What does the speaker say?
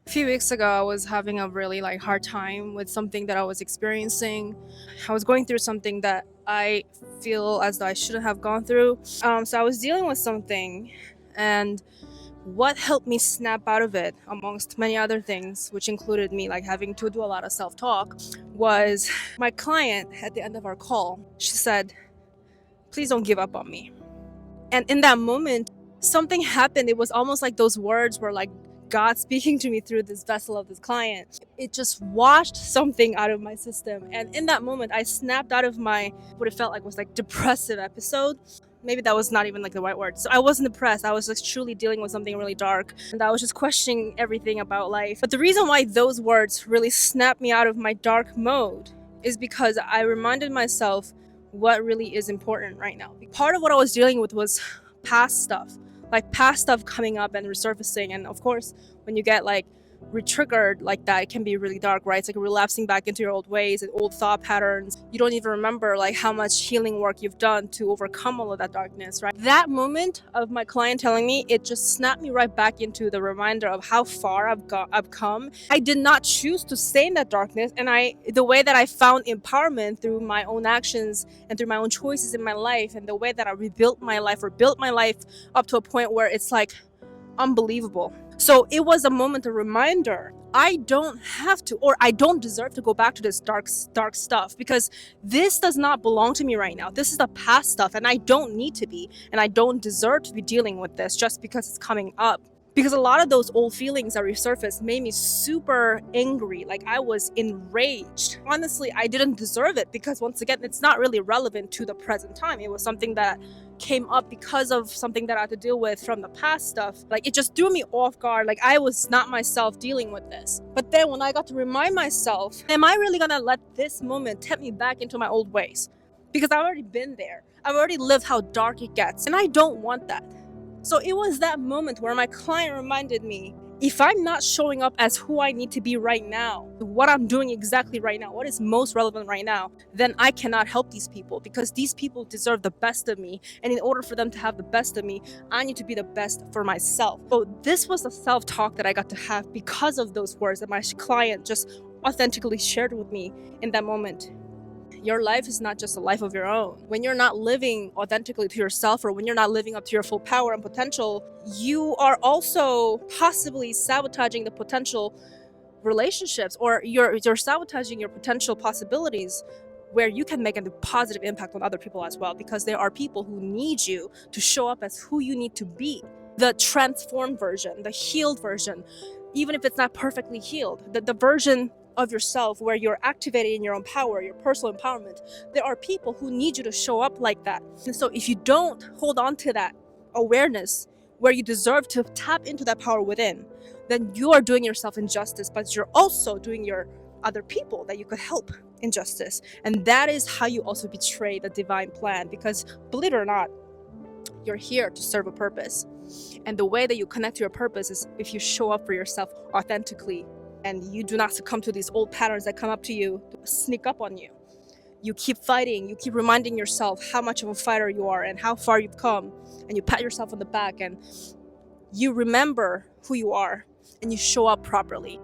A few weeks ago, I was having a really hard time with something that I was experiencing. I was going through something that I feel as though I shouldn't have gone through. So I was dealing with something, and what helped me snap out of it, amongst many other things, which included me having to do a lot of self-talk, was my client at the end of our call. She said, "Please don't give up on me." And in that moment, something happened. It was almost like those words were like God speaking to me through this vessel of this client. It just washed something out of my system. And in that moment, I snapped out of what it felt like was depressive episode. Maybe that was not even the right word. So I wasn't depressed. I was just truly dealing with something really dark. And I was just questioning everything about life. But the reason why those words really snapped me out of my dark mode is because I reminded myself what really is important right now. Part of what I was dealing with was past stuff, past stuff coming up and resurfacing. And of course, when you get re-triggered like that, it can be really dark, right? It's like relapsing back into your old ways and old thought patterns. You don't even remember how much healing work you've done to overcome all of that darkness, right? That moment of my client telling me, it just snapped me right back into the reminder of how far I've come. I did not choose to stay in that darkness, and the way that I found empowerment through my own actions and through my own choices in my life, and the way that I rebuilt my life or built my life up to a point where it's unbelievable. So it was a moment, a reminder. I don't have to, or I don't deserve to go back to this dark stuff, because this does not belong to me right now. This is the past stuff, and I don't need to be, and I don't deserve to be dealing with this just because it's coming up. Because a lot of those old feelings that resurfaced made me super angry. I was enraged. Honestly, I didn't deserve it, because once again, it's not really relevant to the present time. It was something that came up because of something that I had to deal with from the past stuff. It just threw me off guard. I was not myself dealing with this. But then when I got to remind myself, am I really gonna let this moment tempt me back into my old ways? Because I've already been there. I've already lived how dark it gets, and I don't want that. So it was that moment where my client reminded me, if I'm not showing up as who I need to be right now, what I'm doing exactly right now, what is most relevant right now, then I cannot help these people, because these people deserve the best of me. And in order for them to have the best of me, I need to be the best for myself. So this was the self-talk that I got to have because of those words that my client just authentically shared with me in that moment. Your life is not just a life of your own. When you're not living authentically to yourself, or when you're not living up to your full power and potential, you are also possibly sabotaging the potential relationships, or you're sabotaging your potential possibilities where you can make a positive impact on other people as well, because there are people who need you to show up as who you need to be. The transformed version, the healed version, even if it's not perfectly healed, the version of yourself where you're activated in your own power, your personal empowerment. There are people who need you to show up like that. And so if you don't hold on to that awareness where you deserve to tap into that power within, then you are doing yourself injustice, but you're also doing your other people that you could help injustice. And that is how you also betray the divine plan, because believe it or not, you're here to serve a purpose. And the way that you connect to your purpose is if you show up for yourself authentically, and you do not succumb to these old patterns that come up to you, sneak up on you. You keep fighting, you keep reminding yourself how much of a fighter you are and how far you've come, and you pat yourself on the back and you remember who you are and you show up properly.